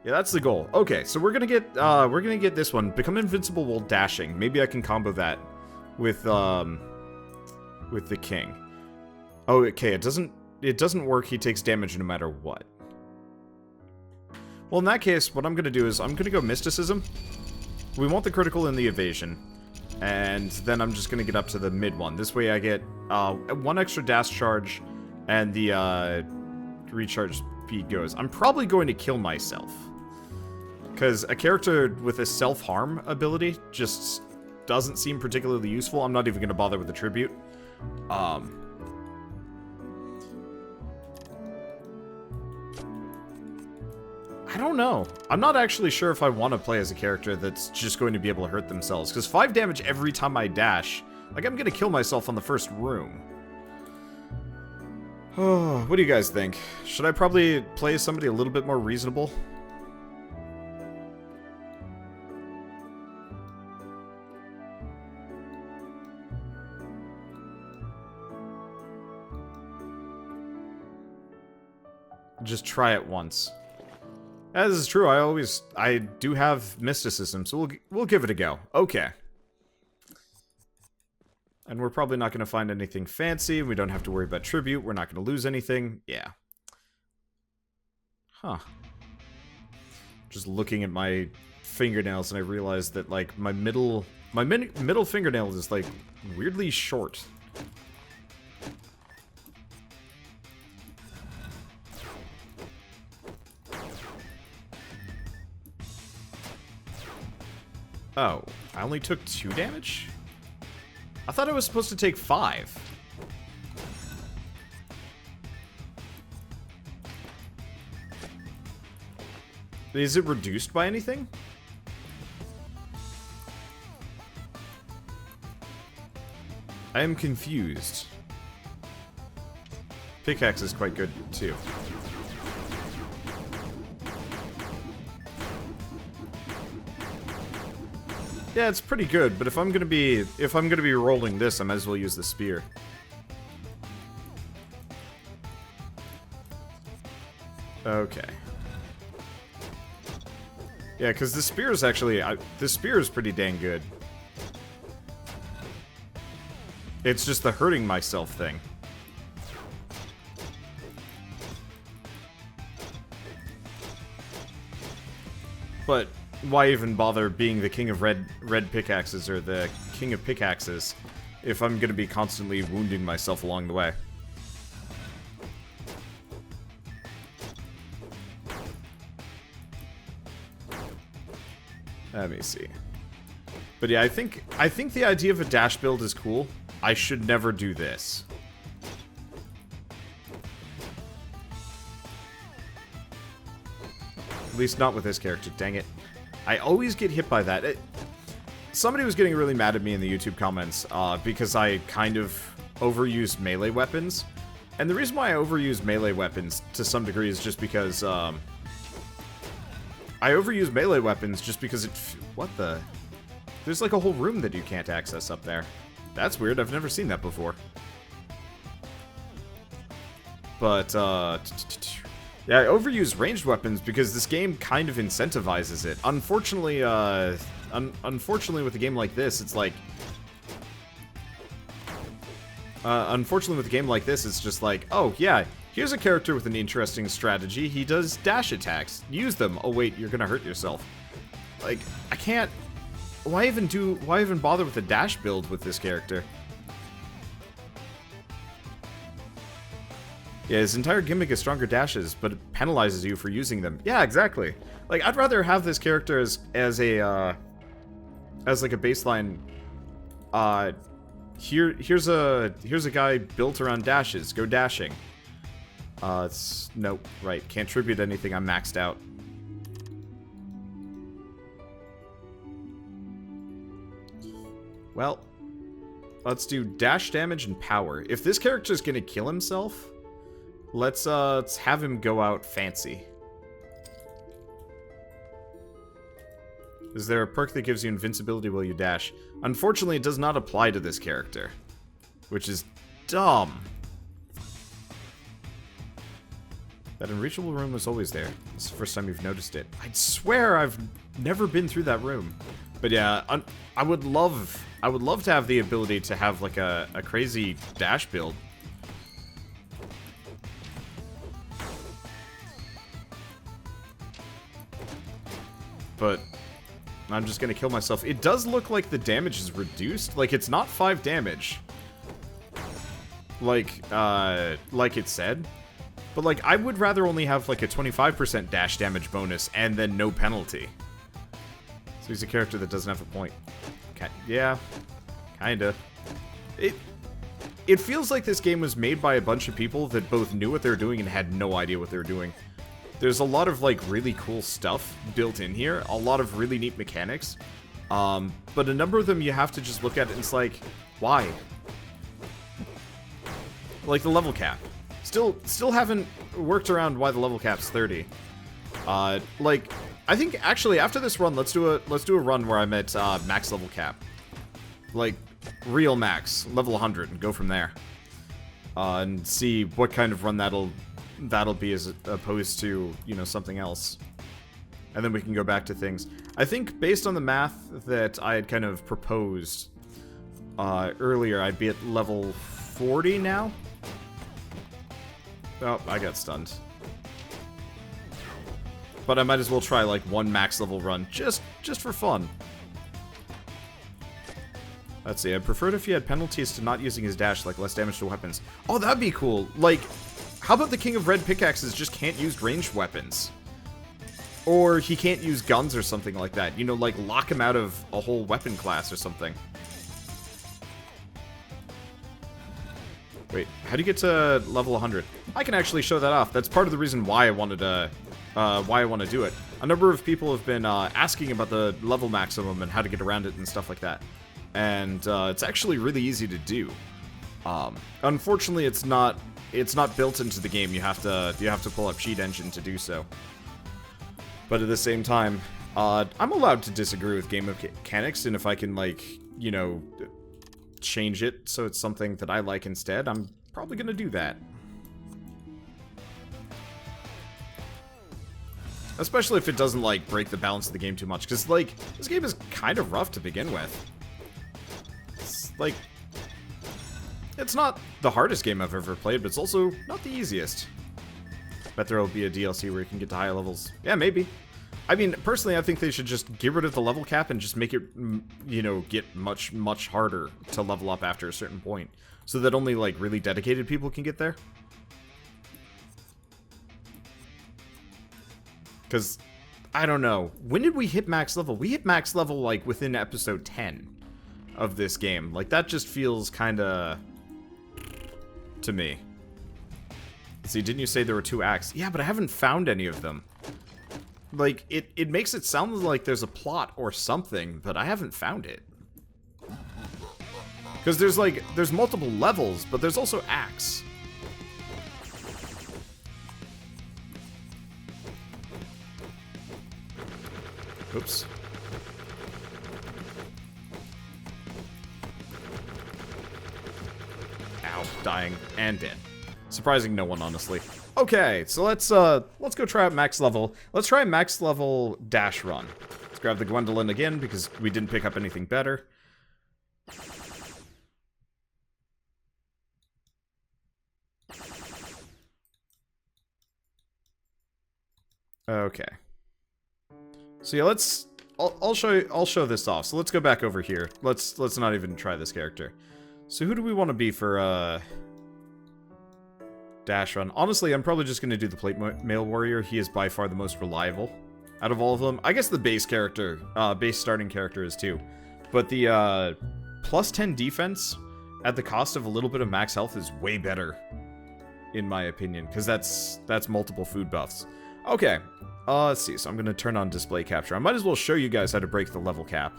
Yeah, that's the goal. Okay, so we're gonna get this one. Become invincible while dashing. Maybe I can combo that with the king. Oh, okay, it doesn't work. He takes damage no matter what. Well, in that case, what I'm gonna do is I'm gonna go mysticism. We want the critical and the evasion. And then I'm just gonna get up to the mid one. This way I get 1 extra dash charge and the recharge speed goes. I'm probably going to kill myself. Because a character with a self-harm ability just doesn't seem particularly useful. I'm not even going to bother with the tribute. I don't know. I'm not actually sure if I want to play as a character that's just going to be able to hurt themselves. Because 5 damage every time I dash. Like, I'm going to kill myself on the first room. Oh, what do you guys think? Should I probably play as somebody a little bit more reasonable? Just try it once. As is true, I do have mysticism, so we'll give it a go. Okay. And we're probably not going to find anything fancy. We don't have to worry about tribute. We're not going to lose anything. Yeah. Huh. Just looking at my fingernails, and I realized that, like, my middle fingernail is, like, weirdly short. Oh, I only took 2 damage? I thought I was supposed to take 5. Is it reduced by anything? I am confused. Pickaxe is quite good, too. Yeah, it's pretty good, but if I'm gonna be rolling this, I might as well use the spear. Okay. Yeah, because the spear is actually the spear is pretty dang good. It's just the hurting myself thing. But why even bother being the king of red pickaxes or the king of pickaxes if I'm going to be constantly wounding myself along the way? Let me see. But yeah, I think the idea of a dash build is cool. I should never do this. At least not with this character, dang it. I always get hit by that. Somebody was getting really mad at me in the YouTube comments because I kind of overused melee weapons. And the reason why I overuse melee weapons to some degree is just because I overuse melee weapons just because it... What the... There's like a whole room that you can't access up there. That's weird, I've never seen that before. But, yeah, I overuse ranged weapons because this game kind of incentivizes it. Unfortunately, unfortunately with a game like this, it's like... unfortunately with a game like this, it's just like, oh, yeah, here's a character with an interesting strategy. He does dash attacks. Use them. Oh, wait, you're gonna hurt yourself. Like, I can't... Why even bother with a dash build with this character? Yeah, his entire gimmick is stronger dashes, but it penalizes you for using them. Yeah, exactly. Like, I'd rather have this character as like a baseline. Here's a guy built around dashes. Go dashing. Nope, right. Can't tribute anything. I'm maxed out. Well, let's do dash damage and power. If this character's gonna kill himself, let's have him go out fancy. Is there a perk that gives you invincibility while you dash? Unfortunately, it does not apply to this character, which is dumb. That unreachable room was always there. It's the first time you've noticed it. I'd swear I've never been through that room. But yeah, I would love to have the ability to have like a crazy dash build. But I'm just gonna kill myself. It does look like the damage is reduced. Like, it's not 5 damage. Like it said. But, like, I would rather only have, like, a 25% dash damage bonus and then no penalty. So he's a character that doesn't have a point. Yeah, kinda. It feels like this game was made by a bunch of people that both knew what they were doing and had no idea what they were doing. There's a lot of, like, really cool stuff built in here. A lot of really neat mechanics. But a number of them you have to just look at it and it's like, why? Like the level cap. Still haven't worked around why the level cap's 30. Like, I think actually after this run, let's do a run where I'm at max level cap, like real max level 100, and go from there, and see what kind of run that'll be as opposed to, you know, something else, and then we can go back to things. I think based on the math that I had kind of proposed earlier, I'd be at level 40 now. Oh, I got stunned. But I might as well try, like, one max level run, just for fun. Let's see, I'd prefer it if he had penalties to not using his dash, like less damage to weapons. Oh, that'd be cool. Like, how about the King of Red Pickaxes just can't use ranged weapons? Or he can't use guns or something like that. You know, like, lock him out of a whole weapon class or something. Wait, how do you get to level 100? I can actually show that off. That's part of the reason why I wanted to, do it. A number of people have been asking about the level maximum and how to get around it and stuff like that. And it's actually really easy to do. Unfortunately, it's not built into the game. You have to pull up Cheat Engine to do so. But at the same time, I'm allowed to disagree with game mechanics, and if I can, like, you know, change it so it's something that I like instead, I'm probably gonna do that. Especially if it doesn't, like, break the balance of the game too much, because, like, this game is kind of rough to begin with. It's, like, it's not the hardest game I've ever played, but it's also not the easiest. Bet there will be a DLC where you can get to higher levels. Yeah, maybe. I mean, personally, I think they should just get rid of the level cap and just make it, you know, get much, much harder to level up after a certain point. So that only, like, really dedicated people can get there. Because, I don't know. When did we hit max level? We hit max level, like, within episode 10 of this game. Like, that just feels kinda... to me. Let's see, didn't you say there were 2 acts? Yeah, but I haven't found any of them. Like, it makes it sound like there's a plot or something, but I haven't found it. Because there's multiple levels, but there's also acts. Oops. Ow, dying and dead. Surprising no one, honestly. Okay, so let's go try out max level. Let's try max level dash run. Let's grab the Gwendolyn again because we didn't pick up anything better. Okay. So yeah, I'll show this off. So let's go back over here. Let's not even try this character. So who do we want to be for dash run? Honestly, I'm probably just going to do the plate mail warrior. He is by far the most reliable out of all of them. I guess the base character, base starting character is too. But the plus 10 defense at the cost of a little bit of max health is way better, in my opinion, because that's multiple food buffs. Okay, let's see. So I'm going to turn on display capture. I might as well show you guys how to break the level cap.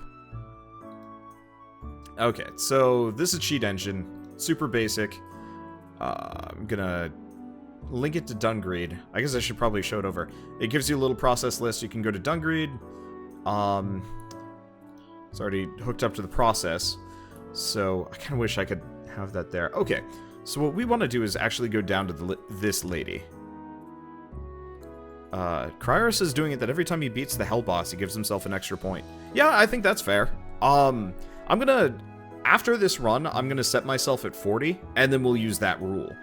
Okay, so this is Cheat Engine. Super basic. I'm gonna link it to Dungreed. I guess I should probably show it over. It gives you a little process list. You can go to Dungreed. It's already hooked up to the process. So I kind of wish I could have that there. Okay, so what we want to do is actually go down to this lady. Cryos is doing it that every time he beats the Hell Boss, he gives himself an extra point. Yeah, I think that's fair. I'm gonna... After this run, I'm gonna set myself at 40, and then we'll use that rule.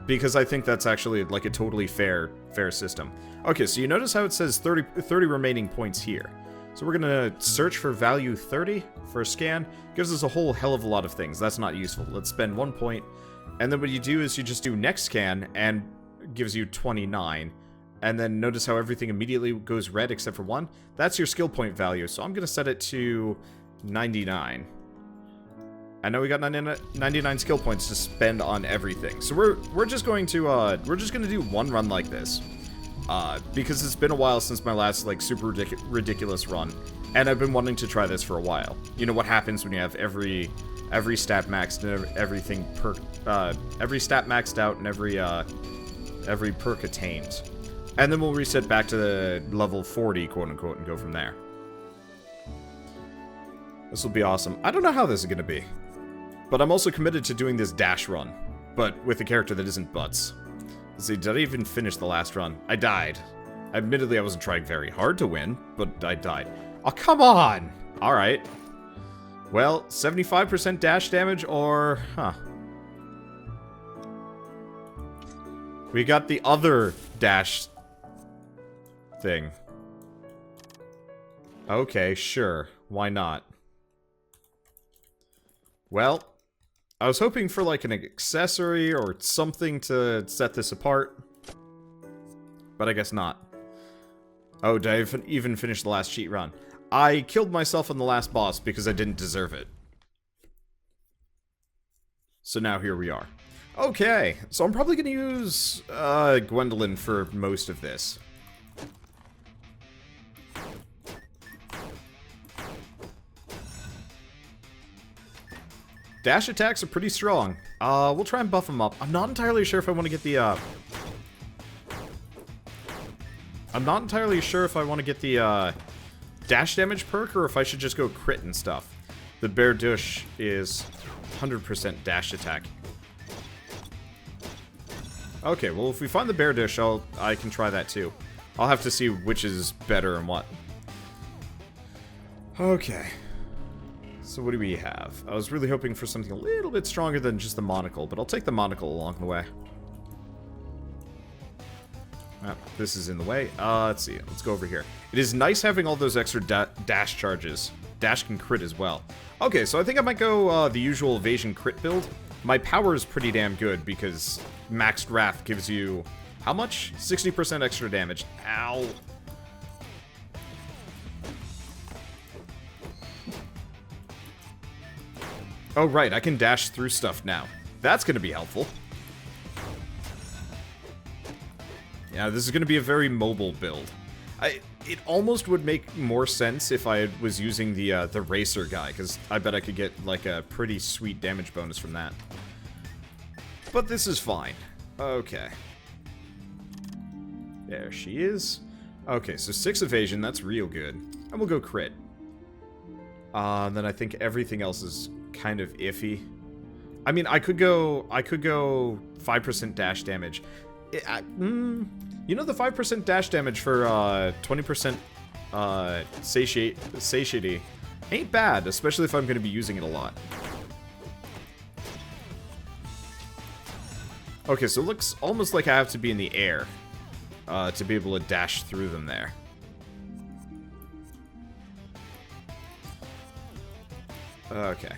Because I think that's actually, like, a totally fair system. Okay, so you notice how it says 30 remaining points here. So we're gonna search for value 30 for a scan. Gives us a whole hell of a lot of things. That's not useful. Let's spend 1 point. And then what you do is you just do next scan, and gives you 29. And then notice how everything immediately goes red except for 1. That's your skill point value. So I'm gonna set it to 99. I know we got 99 skill points to spend on everything. So we're just going to do one run like this. Because it's been a while since my last, like, super ridiculous run. And I've been wanting to try this for a while. You know what happens when you have every stat maxed and everything every stat maxed out and every perk attained. And then we'll reset back to the level 40, quote-unquote, and go from there. This will be awesome. I don't know how this is going to be. But I'm also committed to doing this dash run. But with a character that isn't Butts. Let's see, did I even finish the last run? I died. Admittedly, I wasn't trying very hard to win, but I died. Oh, come on! Alright. Well, 75% dash damage, or... Huh. We got the other dash... thing. Okay, sure. Why not? Well, I was hoping for, like, an accessory or something to set this apart. But I guess not. Oh, did I even finish the last cheat run? I killed myself on the last boss because I didn't deserve it. So now here we are. Okay, so I'm probably going to use Gwendolyn for most of this. Dash attacks are pretty strong. We'll try and buff them up. I'm not entirely sure if I want to get the, I'm not entirely sure if I want to get the, dash damage perk, or if I should just go crit and stuff. The Bear Dush is 100% dash attack. Okay, well, if we find the Bear Dush, I can try that too. I'll have to see which is better and what. Okay. So what do we have? I was really hoping for something a little bit stronger than just the monocle, but I'll take the monocle along the way. Oh, this is in the way. Let's see. Let's go over here. It is nice having all those extra dash charges. Dash can crit as well. Okay, so I think I might go the usual evasion crit build. My power is pretty damn good because maxed wrath gives you... How much? 60% extra damage. Ow. Oh, right, I can dash through stuff now. That's going to be helpful. Yeah, this is going to be a very mobile build. It almost would make more sense if I was using the racer guy, because I bet I could get, like, a pretty sweet damage bonus from that. But this is fine. Okay. There she is. Okay, so 6 evasion, that's real good. And we'll go crit. Then I think everything else is kind of iffy. I mean, I could go 5% dash damage. You know, the 5% dash damage for 20% satiety ain't bad, especially if I'm going to be using it a lot. Okay, so it looks almost like I have to be in the air to be able to dash through them there. Okay.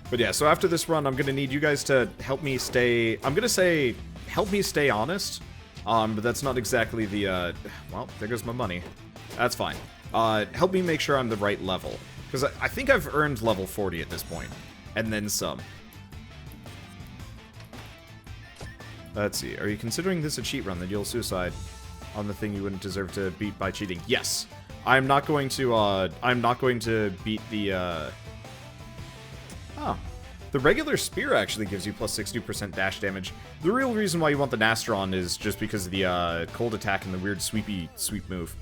But yeah, so after this run, I'm going to need you guys to help me stay... I'm going to say, help me stay honest. But that's not exactly the, well, there goes my money. That's fine. Help me make sure I'm the right level. Because I think I've earned level 40 at this point. And then some. Let's see. Are you considering this a cheat run, that you'll suicide on the thing you wouldn't deserve to beat by cheating? Yes. I'm not going to beat the, Oh. The regular spear actually gives you plus 60% dash damage. The real reason why you want the Nastron is just because of the cold attack and the weird sweep move.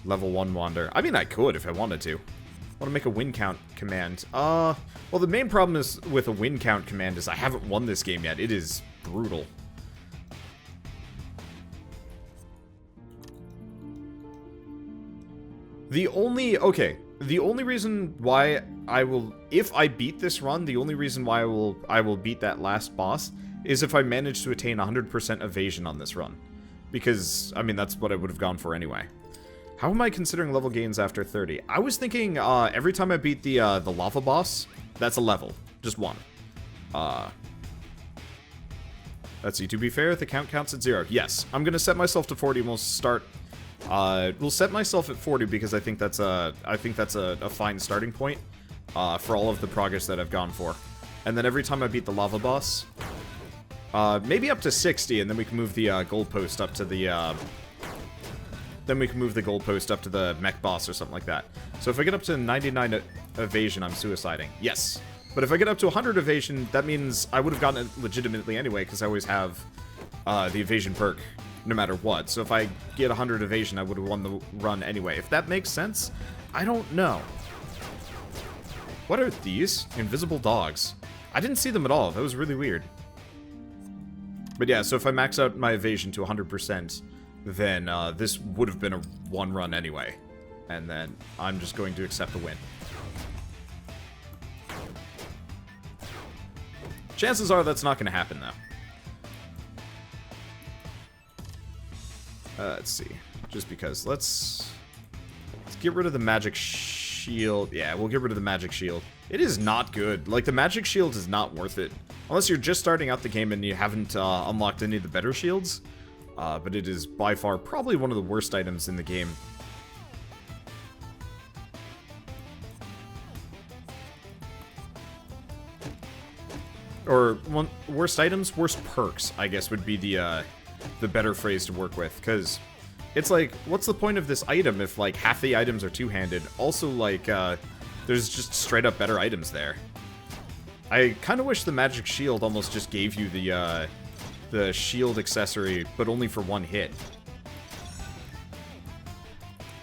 Level 1 Wander. I mean, I could if I wanted to. I want to make a win count command. Well, the main problem is with a win count command is I haven't won this game yet. It is brutal. The only reason why I will, if I beat this run, the only reason why I will beat that last boss is if I manage to attain 100% evasion on this run. Because, I mean, that's what I would have gone for anyway. How am I considering level gains after 30? I was thinking, every time I beat the lava boss, that's a level. Just one. Let's see, to be fair, the count counts at 0. Yes, I'm gonna set myself to 40 and we'll start... we'll set myself at 40 because I think that's a fine starting point, for all of the progress that I've gone for. And then every time I beat the lava boss, maybe up to 60, and then we can move the goalpost up to the, mech boss or something like that. So if I get up to 99 evasion, I'm suiciding. Yes. But if I get up to 100 evasion, that means I would have gotten it legitimately anyway, because I always have the evasion perk no matter what. So if I get 100 evasion, I would have won the run anyway. If that makes sense, I don't know. What are these? Invisible dogs. I didn't see them at all. That was really weird. But yeah, so if I max out my evasion to 100%, then this would have been a one run anyway. And then I'm just going to accept a win. Chances are that's not going to happen, though. Let's see. Just because. Let's get rid of the magic shield. Yeah, we'll get rid of the magic shield. It is not good. Like, the magic shield is not worth it. Unless you're just starting out the game and you haven't unlocked any of the better shields. But it is by far probably one of the worst items in the game. Or, worst items? Worst perks, I guess, would be the better phrase to work with. Because it's like, what's the point of this item if, like, half the items are two-handed? Also, like, there's just straight-up better items there. I kind of wish the magic shield almost just gave you the shield accessory, but only for one hit.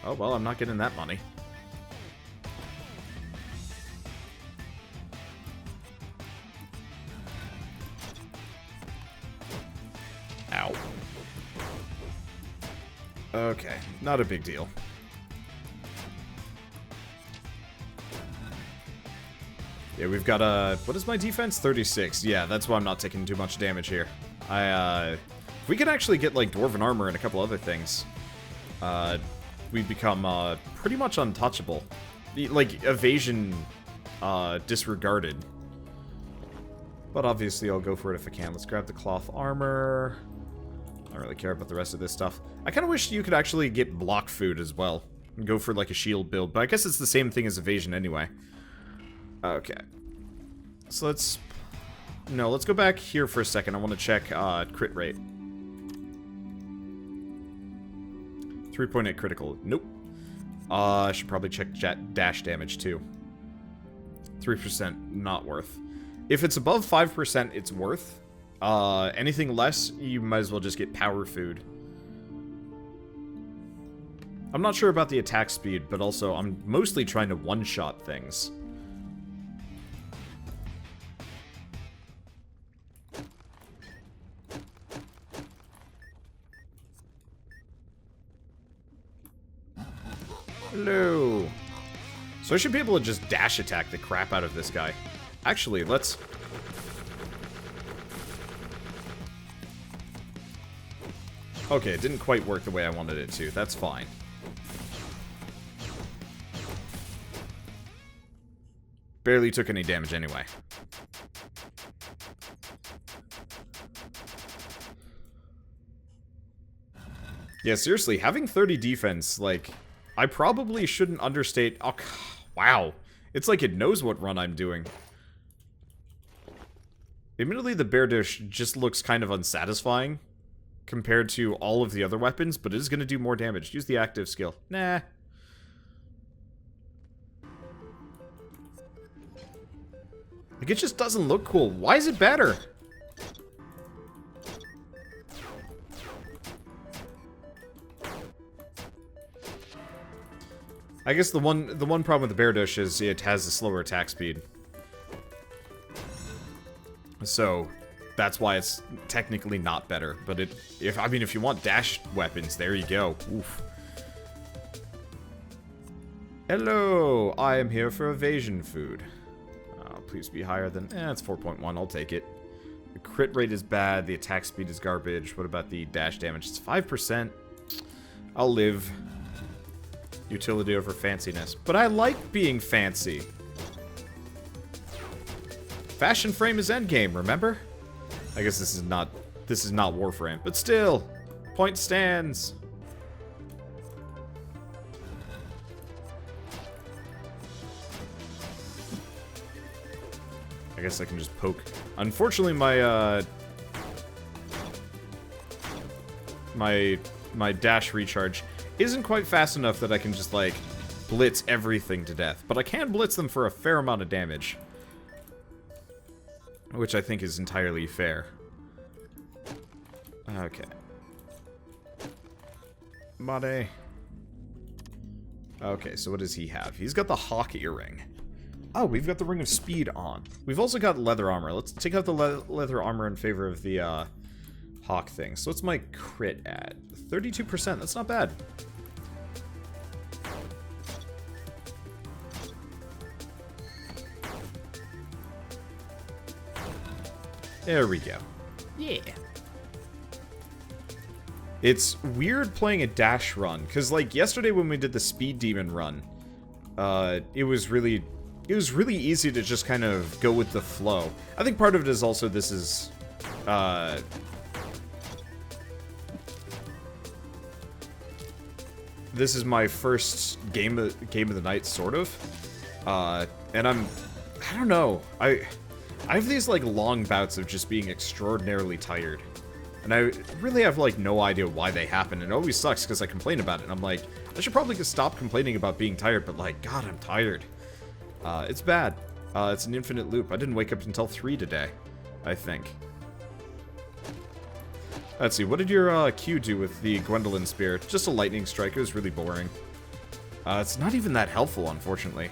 Oh, well, I'm not getting that money. Ow. Okay, not a big deal. Yeah, we've got what is my defense? 36. Yeah, that's why I'm not taking too much damage here. If we could actually get, like, Dwarven Armor and a couple other things, we'd become, pretty much untouchable. Like, evasion, disregarded. But obviously I'll go for it if I can. Let's grab the cloth armor. I don't really care about the rest of this stuff. I kind of wish you could actually get block food as well. And go for, like, a shield build. But I guess it's the same thing as evasion anyway. Okay. So let's... No, let's go back here for a second. I want to check crit rate. 3.8 critical. Nope. I should probably check dash damage too. 3%, not worth. If it's above 5%, it's worth. Anything less, you might as well just get power food. I'm not sure about the attack speed, but also I'm mostly trying to one-shot things. Hello. So I should be able to just dash attack the crap out of this guy. Actually, let's... Okay, it didn't quite work the way I wanted it to. That's fine. Barely took any damage anyway. Yeah, seriously, having 30 defense, like... I probably shouldn't understate... Oh, wow. It's like it knows what run I'm doing. Admittedly, the bear dish just looks kind of unsatisfying compared to all of the other weapons, but it is going to do more damage. Use the active skill. Nah. Like, it just doesn't look cool. Why is it better? I guess the one problem with the bear dish is it has a slower attack speed. So that's why it's technically not better. But if you want dash weapons, there you go. Oof. Hello, I am here for evasion food. Please be higher than... it's 4.1, I'll take it. The crit rate is bad, the attack speed is garbage. What about the dash damage? It's 5%. I'll live. Utility over fanciness. But I like being fancy. Fashion frame is endgame, remember? I guess this is not Warframe, but still, point stands. I guess I can just poke. Unfortunately, my my dash recharge isn't quite fast enough that I can just like blitz everything to death, but I can blitz them for a fair amount of damage, which I think is entirely fair. Okay. Made. Okay, so what does he have? He's got the Hawk Earring. Oh, we've got the Ring of Speed on. We've also got leather armor. Let's take out the leather armor in favor of the Hawk thing. So what's my crit at? 32%. That's not bad. There we go. Yeah. It's weird playing a dash run, because like yesterday when we did the Speed Demon run, it was really easy to just kind of go with the flow. I think part of it is also this is my first game of the night, sort of, and I don't know, I have these like long bouts of just being extraordinarily tired. And I really have, like, no idea why they happen. And it always sucks because I complain about it. And I'm like, I should probably just stop complaining about being tired. But, like, God, I'm tired. It's bad. It's an infinite loop. I didn't wake up until 3 today, I think. Let's see. What did your Q do with the Gwendolyn Spear? Just a lightning strike. It was really boring. It's not even that helpful, unfortunately.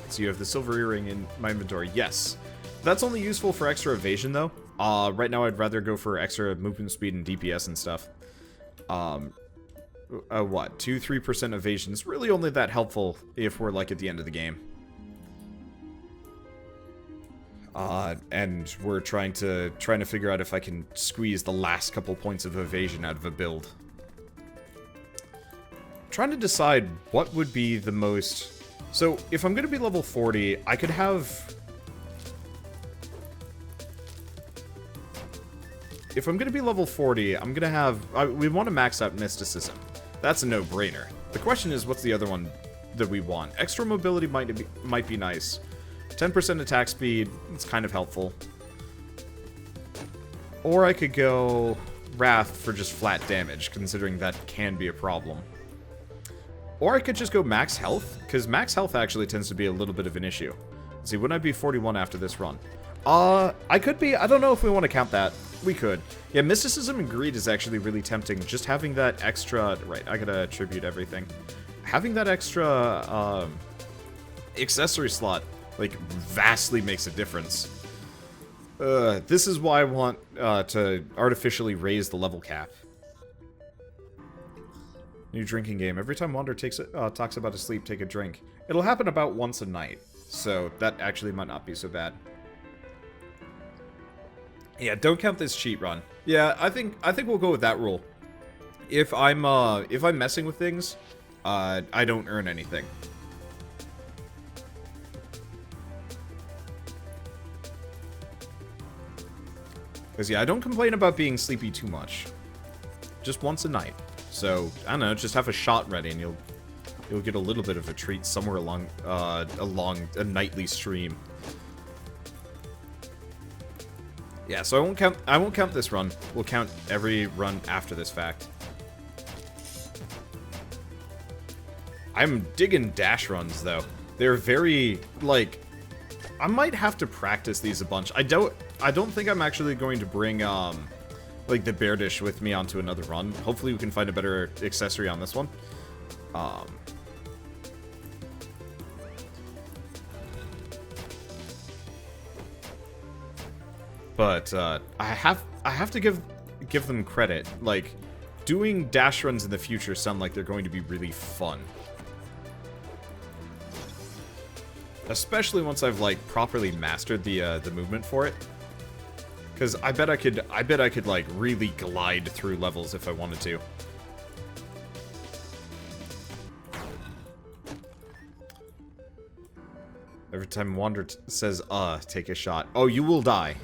So you have the silver earring in my inventory. Yes. That's only useful for extra evasion, though. Right now, I'd rather go for extra movement speed and DPS and stuff. What? 2-3% evasion is really only that helpful if we're, like, at the end of the game. And we're trying to figure out if I can squeeze the last couple points of evasion out of a build. Trying to decide what would be the most... So, if I'm going to be level 40, I could have... If I'm going to be level 40, I'm going to have... we want to max out Mysticism. That's a no-brainer. The question is, what's the other one that we want? Extra mobility might be nice. 10% attack speed, it's kind of helpful. Or I could go Wrath for just flat damage, considering that can be a problem. Or I could just go max health, because max health actually tends to be a little bit of an issue. Let's see, wouldn't I be 41 after this run? I could be. I don't know if we want to count that. We could. Yeah, Mysticism and Greed is actually really tempting. Just having that extra... Right, I gotta attribute everything. Having that extra accessory slot, like, vastly makes a difference. This is why I want to artificially raise the level cap. New drinking game. Every time Wander talks about his sleep, take a drink. It'll happen about once a night, so that actually might not be so bad. Yeah, don't count this cheat run. Yeah, I think we'll go with that rule. If I'm messing with things, I don't earn anything. Because yeah, I don't complain about being sleepy too much. Just once a night. So I don't know, just have a shot ready, and you'll get a little bit of a treat somewhere along a nightly stream. Yeah, so I won't count this run. We'll count every run after this fact. I'm digging dash runs though. They're very like I might have to practice these a bunch. I don't think I'm actually going to bring like the bear dish with me onto another run. Hopefully we can find a better accessory on this one. But I have to give them credit. Like, doing dash runs in the future sound like they're going to be really fun. Especially once I've, like, properly mastered the movement for it. Because I bet I could, like, really glide through levels if I wanted to. Every time Wander says, take a shot. Oh, you will die.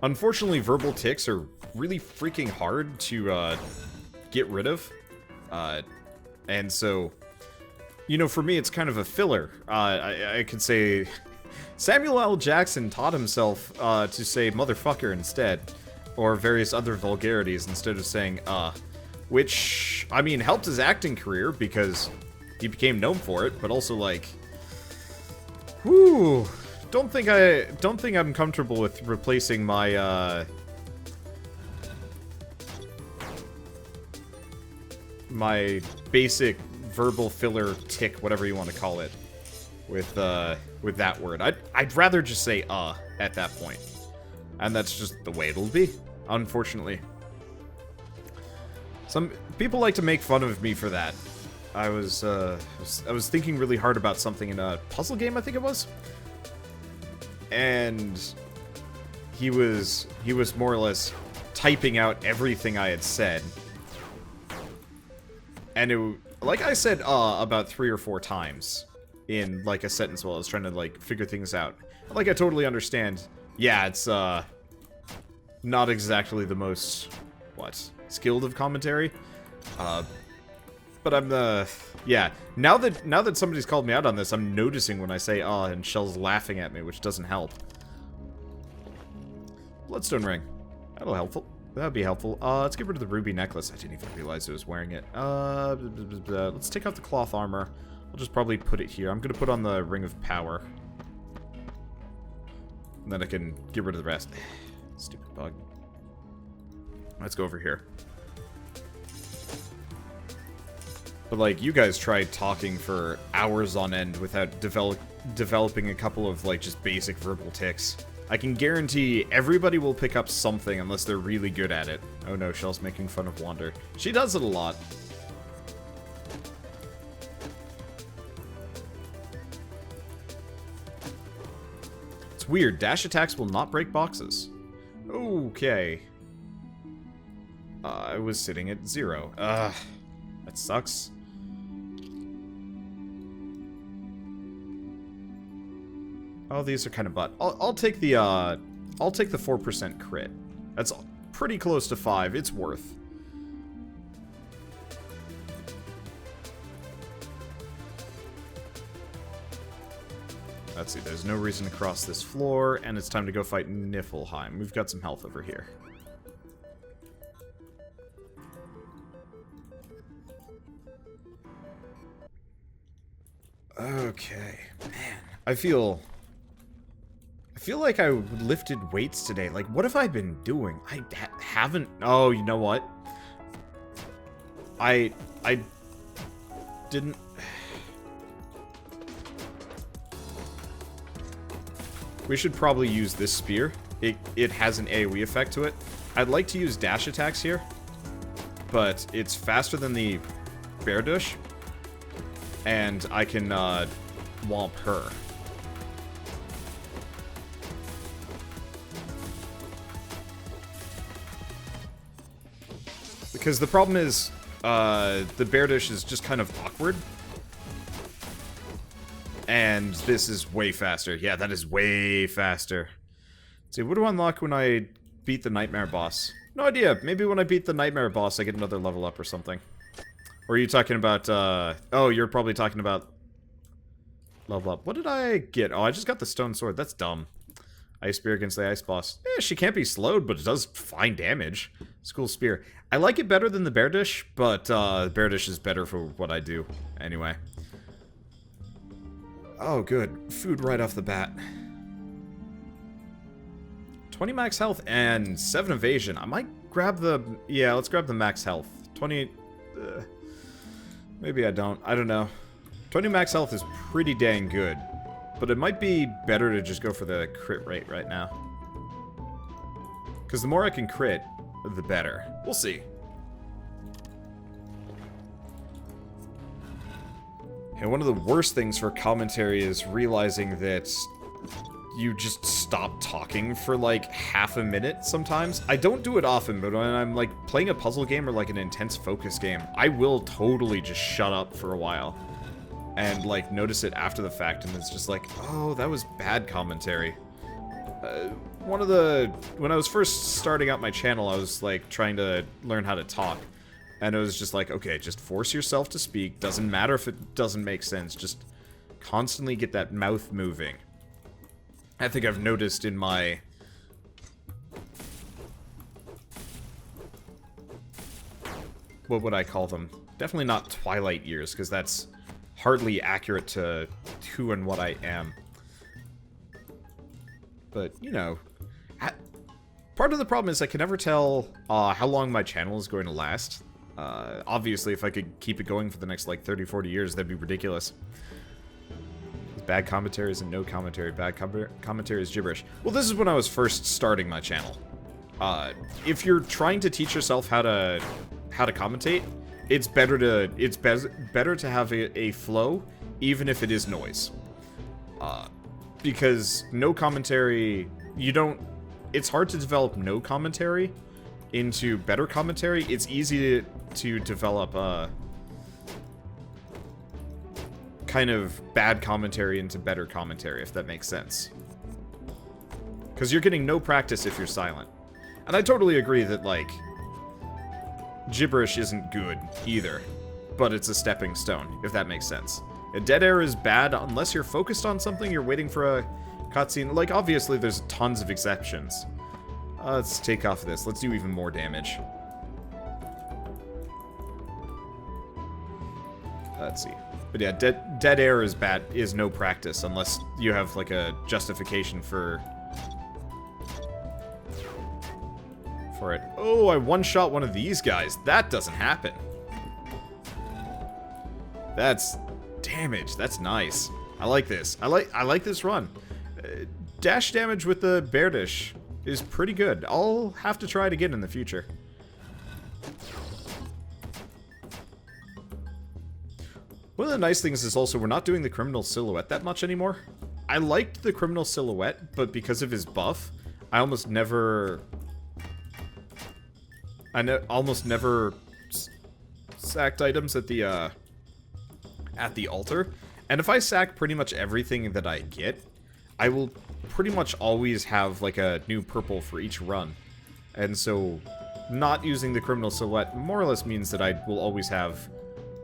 Unfortunately, verbal tics are really freaking hard to, get rid of. And so, you know, for me, it's kind of a filler. I could say... Samuel L. Jackson taught himself, to say motherfucker instead. Or various other vulgarities instead of saying, which, I mean, helped his acting career because he became known for it, but also, like... Whew... Don't think I'm comfortable with replacing my, my basic verbal filler tick, whatever you want to call it, with that word. I'd rather just say, at that point. And that's just the way it'll be, unfortunately. Some people like to make fun of me for that. I was thinking really hard about something in a puzzle game, I think it was. And he was more or less typing out everything I had said. And it, like I said, about 3 or 4 times in, like, a sentence while I was trying to, like, figure things out. Like, I totally understand. Yeah, it's, not exactly the most, skilled of commentary. But I'm the... Yeah, now that somebody's called me out on this, I'm noticing when I say, and Shell's laughing at me, which doesn't help. Bloodstone ring. That'd be helpful. Let's get rid of the ruby necklace. I didn't even realize I was wearing it. Let's take off the cloth armor. I'll just probably put it here. I'm gonna put on the ring of power. And then I can get rid of the rest. Stupid bug. Let's go over here. But, like, you guys tried talking for hours on end without developing a couple of, like, just basic verbal tics. I can guarantee everybody will pick up something unless they're really good at it. Oh no, Shell's making fun of Wander. She does it a lot. It's weird. Dash attacks will not break boxes. Okay. I was sitting at 0. That sucks. Oh, these are kind of butt. I'll take the 4% crit. That's pretty close to 5. It's worth. Let's see. There's no reason to cross this floor, and it's time to go fight Niflheim. We've got some health over here. Okay, man. I feel like I lifted weights today. Like, what have I been doing? I haven't... Oh, you know what? I didn't... We should probably use this spear. It has an AoE effect to it. I'd like to use dash attacks here, but it's faster than the bear dish, and I can womp her. Because the problem is, the bear dish is just kind of awkward. And this is way faster. Yeah, that is way faster. Let's see, what do I unlock when I beat the nightmare boss? No idea. Maybe when I beat the nightmare boss, I get another level up or something. Or are you talking about, oh, you're probably talking about level up. What did I get? Oh, I just got the stone sword. That's dumb. Ice spear against the ice boss. Eh, she can't be slowed, but it does fine damage. It's a cool spear. I like it better than the bear dish, but bear dish is better for what I do. Anyway. Oh, good. Food right off the bat. 20 max health and 7 evasion. I might grab the... Yeah, let's grab the max health. 20... maybe I don't. I don't know. 20 max health is pretty dang good. But it might be better to just go for the crit rate right now. Because the more I can crit, the better. We'll see. And one of the worst things for commentary is realizing that you just stop talking for like half a minute sometimes. I don't do it often, but when I'm like playing a puzzle game or like an intense focus game, I will totally just shut up for a while and like notice it after the fact, and it's just like, oh, that was bad commentary. When I was first starting out my channel, I was like trying to learn how to talk. And it was just like, okay, just force yourself to speak. Doesn't matter if it doesn't make sense. Just constantly get that mouth moving. I think I've noticed in my... What would I call them? Definitely not Twilight years, because that's hardly accurate to who and what I am. But, you know... Part of the problem is I can never tell how long my channel is going to last. Obviously, if I could keep it going for the next, like, 30, 40 years, that'd be ridiculous. Bad commentary isn't no commentary. Bad commentary is gibberish. Well, this is when I was first starting my channel. If you're trying to teach yourself how to commentate, it's better to have a flow, even if it is noise. Because no commentary, it's hard to develop no commentary into better commentary. It's easy to develop kind of bad commentary into better commentary, if that makes sense. Because you're getting no practice if you're silent. And I totally agree that, like, gibberish isn't good either, but it's a stepping stone, if that makes sense. A dead air is bad unless you're focused on something, you're waiting for a cutscene. Like, obviously, there's tons of exceptions. Let's take off this. Let's do even more damage. Let's see. But yeah, dead air is bad, is no practice, unless you have, like, a justification for it. Oh, I one-shot one of these guys. That doesn't happen. That's damage. That's nice. I like this. I like this run. Dash damage with the bear dish is pretty good. I'll have to try it again in the future. One of the nice things is also we're not doing the criminal silhouette that much anymore. I liked the criminal silhouette, but because of his buff, I almost never sacked items at the altar. And if I sack pretty much everything that I get, I will pretty much always have like a new purple for each run. And so not using the criminal silhouette more or less means that I will always have,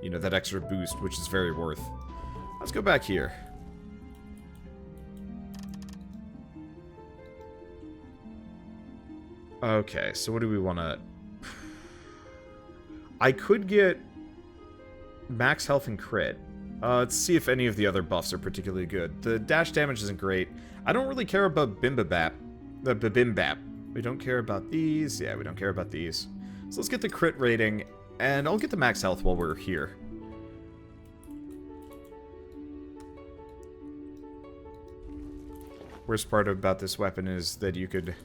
you know, that extra boost, which is very worth. Let's go back here. Okay, so what do we want to... I could get max health and crit. Let's see if any of the other buffs are particularly good. The dash damage isn't great. I don't really care about Bimbabap. The Bibimbap. We don't care about these. Yeah, we don't care about these. So let's get the crit rating, and I'll get the max health while we're here. Worst part about this weapon is that you could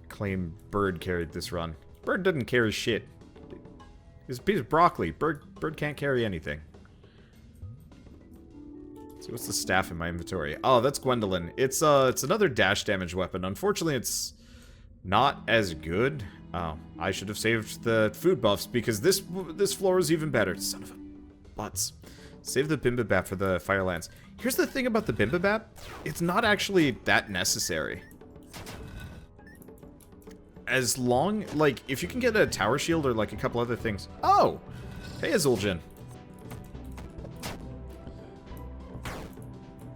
claim Bird carried this run. Bird doesn't carry shit. It's a piece of broccoli. Bird can't carry anything. Let's see, what's the staff in my inventory? Oh, that's Gwendolyn. It's another dash damage weapon. Unfortunately, it's not as good. Oh, I should have saved the food buffs because this floor is even better. Son of a butts. Save the Bimbabap for the Firelands. Here's the thing about the Bimbabap. It's not actually that necessary. As long, like, if you can get a tower shield or, like, a couple other things. Oh! Hey, Azul'jin.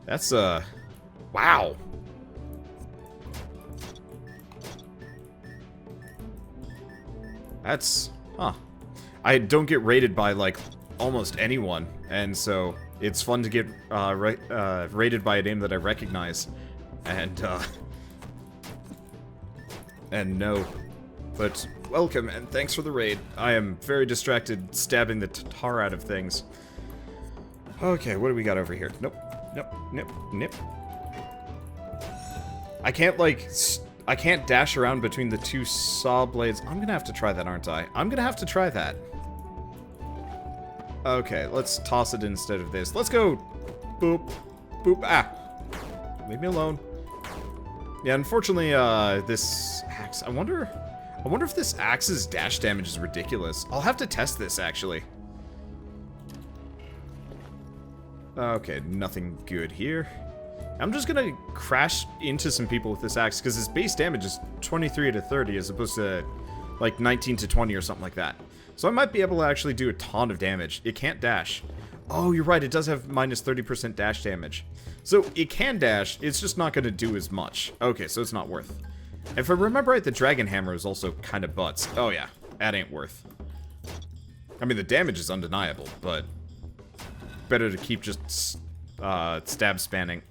That's, wow. That's, huh. I don't get rated by, like, almost anyone, and so it's fun to get, rated by a name that I recognize. And no. But welcome, and thanks for the raid. I am very distracted stabbing the tar out of things. Okay, what do we got over here? Nope. Nope. Nope. Nope. I can't, like... I can't dash around between the two saw blades. I'm gonna have to try that, aren't I? I'm gonna have to try that. Okay, let's toss it instead of this. Let's go! Boop. Boop. Ah! Leave me alone. Yeah, unfortunately, this axe... I wonder if this axe's dash damage is ridiculous. I'll have to test this, actually. Okay, nothing good here. I'm just gonna crash into some people with this axe, because his base damage is 23 to 30 as opposed to, like, 19 to 20 or something like that. So I might be able to actually do a ton of damage. It can't dash. Oh, you're right, it does have minus 30% dash damage. So it can dash, it's just not gonna do as much. Okay, so it's not worth. If I remember right, the Dragon Hammer is also kind of butts. Oh yeah, that ain't worth. I mean, the damage is undeniable, but better to keep just stab spamming.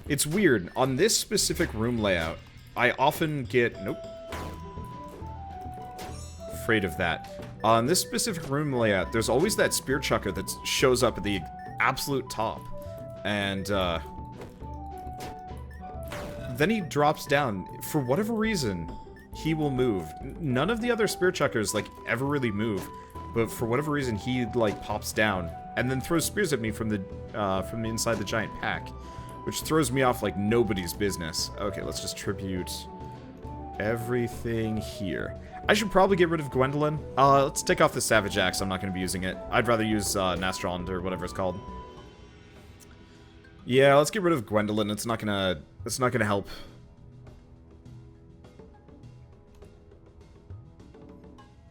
It's weird. On this specific room layout, I often get... Nope. Afraid of that. On this specific room layout, there's always that spear chucker that shows up at the absolute top. And, then he drops down. For whatever reason, he will move. None of the other spear chuckers, like, ever really move. But for whatever reason, he, like, pops down. And then throws spears at me from inside the giant pack. Which throws me off like nobody's business. Okay, let's just tribute everything here. I should probably get rid of Gwendolyn. Let's take off the Savage Axe. I'm not going to be using it. I'd rather use Nastrond or whatever it's called. Yeah, let's get rid of Gwendolyn. It's not gonna help.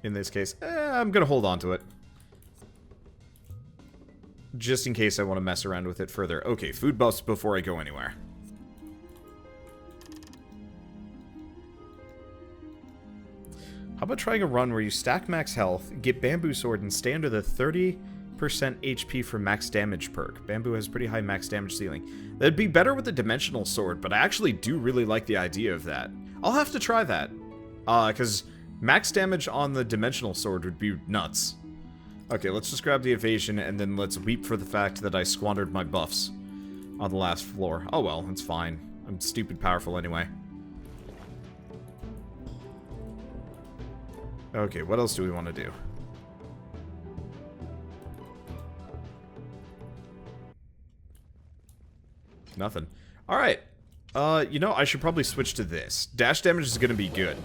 In this case, I'm gonna hold on to it. Just in case I want to mess around with it further. Okay, food buffs before I go anywhere. How about trying a run where you stack max health, get Bamboo Sword, and stay under the 30% HP for max damage perk? Bamboo has pretty high max damage ceiling. That'd be better with the Dimensional Sword, but I actually do really like the idea of that. I'll have to try that. Because max damage on the Dimensional Sword would be nuts. Okay, let's just grab the evasion, and then let's weep for the fact that I squandered my buffs on the last floor. Oh well, it's fine. I'm stupid powerful anyway. Okay, what else do we want to do? Nothing. Alright. You know, I should probably switch to this. Dash damage is going to be good.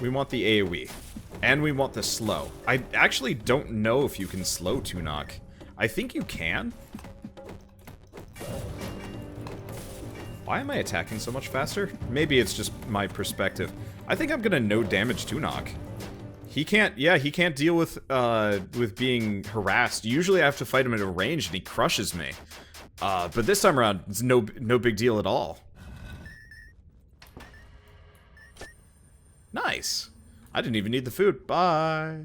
We want the AoE. And we want the slow. I actually don't know if you can slow Tunok. I think you can. Why am I attacking so much faster? Maybe it's just my perspective. I think I'm gonna no damage Tunok. He can't, yeah, he can't deal with being harassed. Usually I have to fight him at a range and he crushes me. But this time around, it's no big deal at all. Nice. I didn't even need the food. Bye.